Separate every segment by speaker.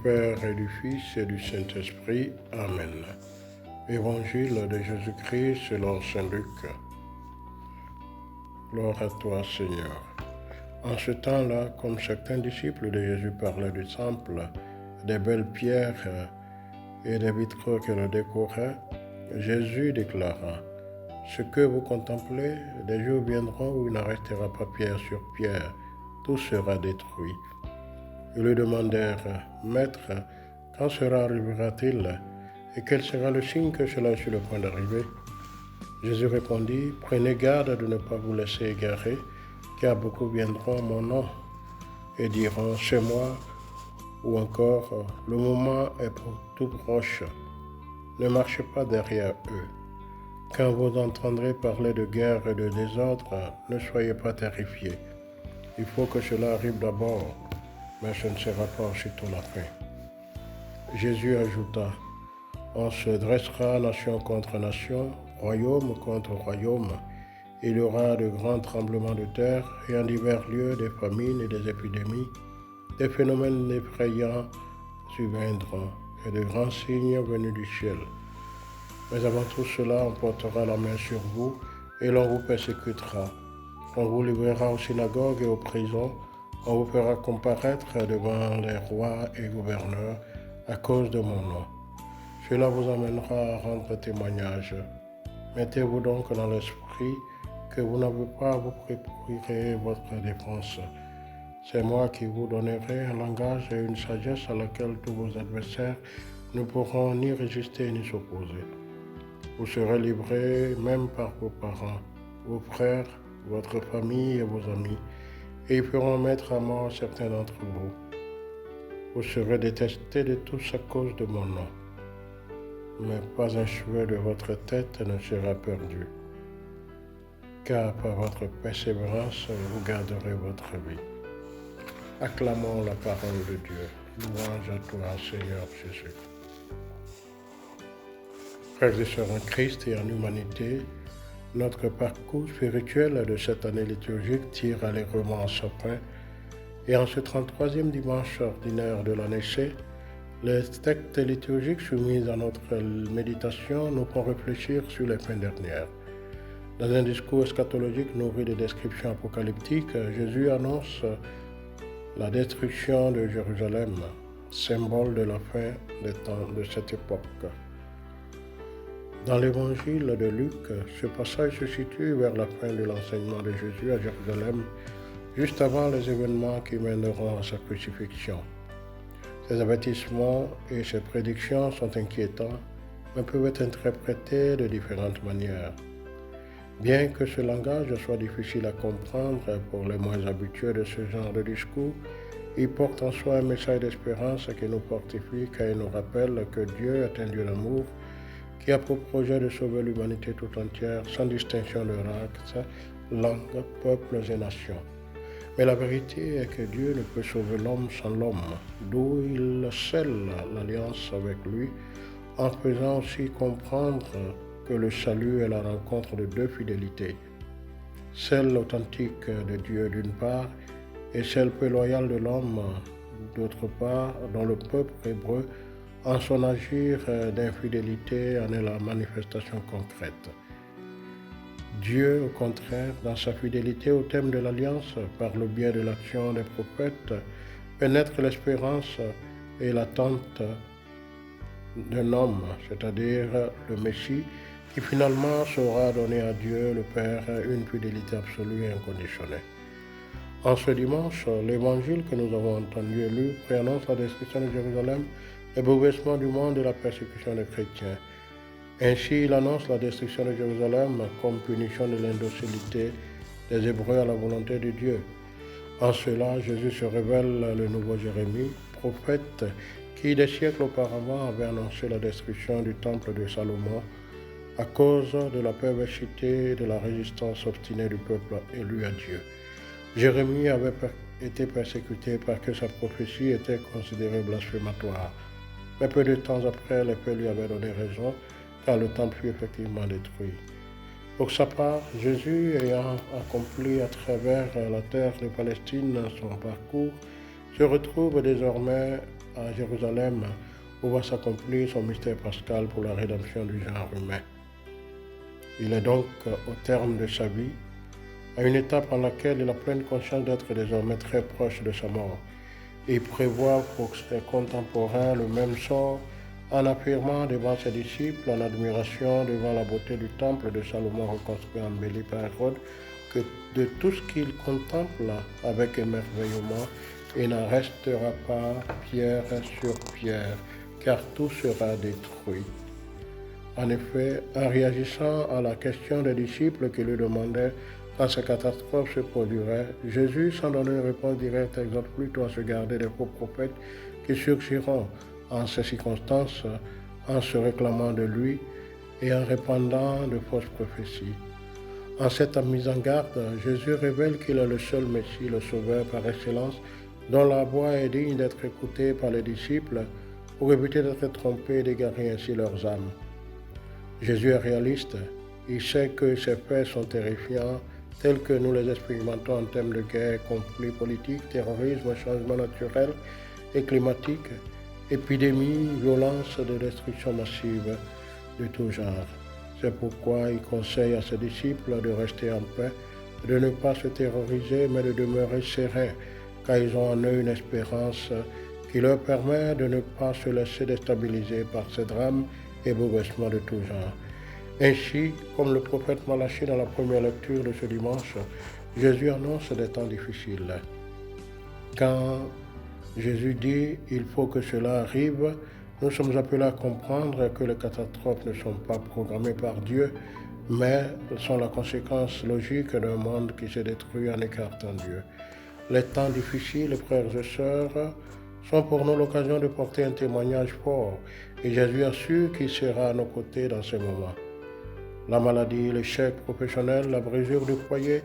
Speaker 1: Père et du Fils et du Saint-Esprit. Amen. Évangile de Jésus-Christ selon Saint Luc. Gloire à toi, Seigneur. En ce temps-là, comme certains disciples de Jésus parlaient du temple, des belles pierres et des vitraux qui le décoraient, Jésus déclara: « Ce que vous contemplez, des jours viendront où il n'en restera pas pierre sur pierre, tout sera détruit. » Ils lui demandèrent: « Maître, quand cela arrivera-t-il et quel sera le signe que cela est sur le point d'arriver ?» Jésus répondit: « Prenez garde de ne pas vous laisser égarer, car beaucoup viendront en mon nom et diront: c'est moi, ou encore le moment est tout proche. Ne marchez pas derrière eux. Quand vous entendrez parler de guerre et de désordre, ne soyez pas terrifiés. Il faut que cela arrive d'abord, mais ce ne sera pas aussitôt la fin. » Jésus ajouta: « On se dressera nation contre nation, royaume contre royaume. Il y aura de grands tremblements de terre et en divers lieux des famines et des épidémies. Des phénomènes effrayants surviendront et de grands signes venus du ciel. Mais avant tout cela, on portera la main sur vous et l'on vous persécutera. On vous livrera aux synagogues et aux prisons. On vous fera comparaître devant les rois et gouverneurs à cause de mon nom. Cela vous amènera à rendre témoignage. Mettez-vous donc dans l'esprit que vous n'avez pas à vous préparer votre défense. C'est moi qui vous donnerai un langage et une sagesse à laquelle tous vos adversaires ne pourront ni résister ni s'opposer. Vous serez livrés même par vos parents, vos frères, votre famille et vos amis, et ils feront mettre à mort certains d'entre vous. Vous serez détestés de tous à cause de mon nom, mais pas un cheveu de votre tête ne sera perdu, car par votre persévérance, vous garderez votre vie. Acclamons la parole de Dieu. Louange à toi, Seigneur Jésus. Frères et sœurs en Christ et en humanité, notre parcours spirituel de cette année liturgique tire allègrement sa fin, et en ce 33e dimanche ordinaire de l'année C, les textes liturgiques soumis à notre méditation nous font réfléchir sur les fins dernières. Dans un discours eschatologique nourri de descriptions apocalyptiques, Jésus annonce la destruction de Jérusalem, symbole de la fin des temps de cette époque. Dans l'évangile de Luc, ce passage se situe vers la fin de l'enseignement de Jésus à Jérusalem, juste avant les événements qui mèneront à sa crucifixion. Ces avertissements et ces prédictions sont inquiétants, mais peuvent être interprétés de différentes manières. Bien que ce langage soit difficile à comprendre pour les moins habitués de ce genre de discours, il porte en soi un message d'espérance qui nous fortifie car il nous rappelle que Dieu est un Dieu d'amour qui a pour projet de sauver l'humanité tout entière sans distinction de race, langue, peuples et nations. Mais la vérité est que Dieu ne peut sauver l'homme sans l'homme, d'où il scelle l'alliance avec lui en faisant aussi comprendre que le salut est la rencontre de deux fidélités, celle authentique de Dieu d'une part et celle peu loyale de l'homme d'autre part, dont le peuple hébreu en son agir d'infidélité en est la manifestation concrète. Dieu, au contraire, dans sa fidélité au thème de l'Alliance, par le biais de l'action des prophètes, fait naître l'espérance et l'attente d'un homme, c'est-à-dire le Messie, qui finalement saura donner à Dieu le Père une fidélité absolue et inconditionnelle. En ce dimanche, l'évangile que nous avons entendu et lu préannonce la destruction de Jérusalem, le bouleversement du monde et la persécution des chrétiens. Ainsi, il annonce la destruction de Jérusalem comme punition de l'indocilité des Hébreux à la volonté de Dieu. En cela, Jésus se révèle le nouveau Jérémie, prophète qui, des siècles auparavant, avait annoncé la destruction du temple de Salomon à cause de la perversité et de la résistance obstinée du peuple élu à Dieu. Jérémie avait été persécuté parce que sa prophétie était considérée blasphématoire. Mais peu de temps après, les faits lui avaient donné raison, car le temple fut effectivement détruit. Pour sa part, Jésus, ayant accompli à travers la terre de Palestine son parcours, se retrouve désormais à Jérusalem, où va s'accomplir son mystère pascal pour la rédemption du genre humain. Il est donc au terme de sa vie, à une étape en laquelle il a pleine conscience d'être désormais très proche de sa mort, et prévoit pour ses contemporains le même sort en affirmant devant ses disciples, en admiration devant la beauté du temple de Salomon reconstruit, embelli par Hérode, que de tout ce qu'il contemple avec émerveillement, il n'en restera pas pierre sur pierre, car tout sera détruit. En effet, en réagissant à la question des disciples qui lui demandaient quand ces catastrophes se produiraient, Jésus, sans donner une réponse directe, exhorte plutôt à se garder des faux prophètes qui surgiront en ces circonstances en se réclamant de lui et en répandant de fausses prophéties. En cette mise en garde, Jésus révèle qu'il est le seul Messie, le Sauveur par excellence, dont la voix est digne d'être écoutée par les disciples pour éviter d'être trompés et d'égarer ainsi leurs âmes. Jésus est réaliste, il sait que ces faits sont terrifiants, tels que nous les expérimentons en termes de guerre, conflits politiques, terrorisme, changement naturel et climatique, épidémies, violences, de destruction massive de tout genre. C'est pourquoi il conseille à ses disciples de rester en paix, de ne pas se terroriser, mais de demeurer sereins, car ils ont en eux une espérance qui leur permet de ne pas se laisser déstabiliser par ces drames et bouleversements de tout genre. Ainsi, comme le prophète Malachie dans la première lecture de ce dimanche, Jésus annonce des temps difficiles. Quand Jésus dit « il faut que cela arrive », nous sommes appelés à comprendre que les catastrophes ne sont pas programmées par Dieu, mais sont la conséquence logique d'un monde qui se détruit en écartant Dieu. Les temps difficiles, frères et sœurs, sont pour nous l'occasion de porter un témoignage fort, et Jésus assure qu'il sera à nos côtés dans ces moments. La maladie, l'échec professionnel, la brisure du foyer,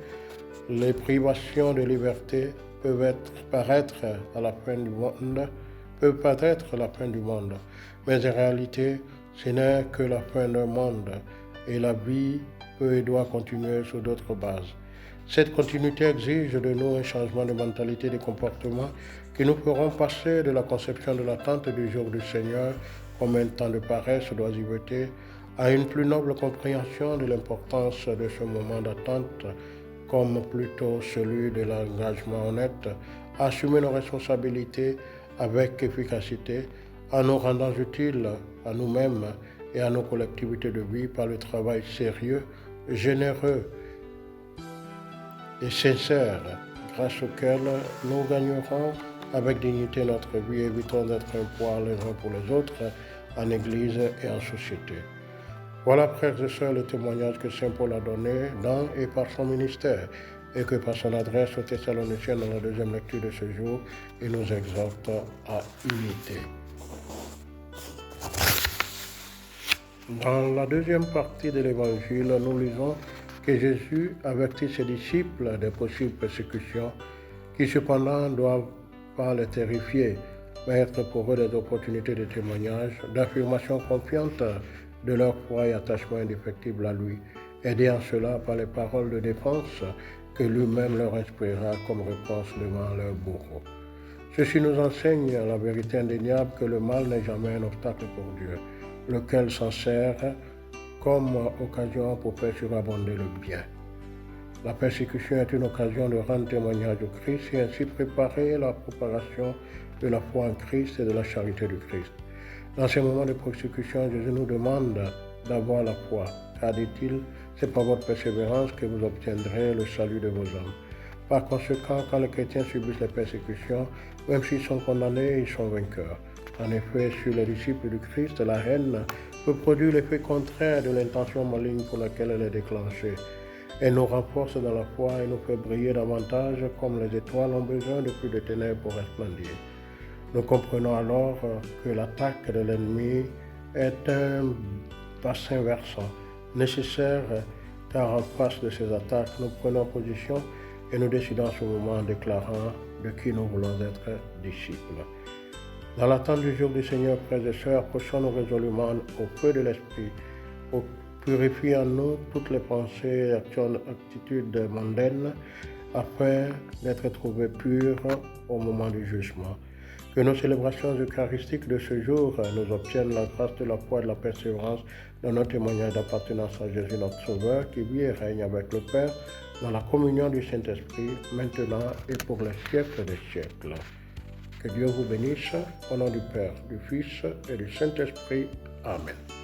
Speaker 1: les privations de liberté peuvent paraître la fin du monde, mais en réalité, ce n'est que la fin d'un monde, et la vie peut et doit continuer sur d'autres bases. Cette continuité exige de nous un changement de mentalité et de comportement qui nous feront passer de la conception de l'attente du jour du Seigneur comme un temps de paresse, d'oisiveté, à une plus noble compréhension de l'importance de ce moment d'attente comme plutôt celui de l'engagement honnête, à assumer nos responsabilités avec efficacité, en nous rendant utiles à nous-mêmes et à nos collectivités de vie par le travail sérieux, généreux et sincère, grâce auquel nous gagnerons avec dignité notre vie et éviterons d'être un poids les uns pour les autres en Église et en société. Voilà, frères et sœurs, le témoignage que Saint Paul a donné dans et par son ministère, et que par son adresse aux Thessaloniciens dans la deuxième lecture de ce jour, il nous exhorte à imiter. Dans la deuxième partie de l'Évangile, nous lisons que Jésus avertit ses disciples des possibles persécutions qui cependant ne doivent pas les terrifier, mais être pour eux des opportunités de témoignage, d'affirmation confiante de leur foi et attachement indéfectible à lui, aidés en cela par les paroles de défense que lui-même leur inspirera comme réponse devant leur bourreau. Ceci nous enseigne la vérité indéniable que le mal n'est jamais un obstacle pour Dieu, lequel s'en sert comme occasion pour faire surabonder le bien. La persécution est une occasion de rendre témoignage au Christ et ainsi préparer la propagation de la foi en Christ et de la charité du Christ. Dans ces moments de persécution, Jésus nous demande d'avoir la foi, car dit-il, c'est par votre persévérance que vous obtiendrez le salut de vos âmes. Par conséquent, quand les chrétiens subissent les persécutions, même s'ils sont condamnés, ils sont vainqueurs. En effet, sur les disciples du Christ, la haine peut produire l'effet contraire de l'intention maligne pour laquelle elle est déclenchée. Elle nous renforce dans la foi et nous fait briller davantage comme les étoiles ont besoin de plus de ténèbres pour resplendir. Nous comprenons alors que l'attaque de l'ennemi est un bassin versant nécessaire, car en face de ces attaques, nous prenons position et nous décidons ce moment en déclarant de qui nous voulons être disciples. Dans l'attente du jour du Seigneur, frères et sœurs, approchons-nous résolument au feu de l'Esprit pour purifier en nous toutes les pensées et attitudes mondaines afin d'être trouvés purs au moment du jugement. Que nos célébrations eucharistiques de ce jour nous obtiennent la grâce de la foi et de la persévérance dans notre témoignage d'appartenance à Jésus notre Sauveur, qui vit et règne avec le Père dans la communion du Saint-Esprit, maintenant et pour les siècles des siècles. Que Dieu vous bénisse, au nom du Père, du Fils et du Saint-Esprit. Amen.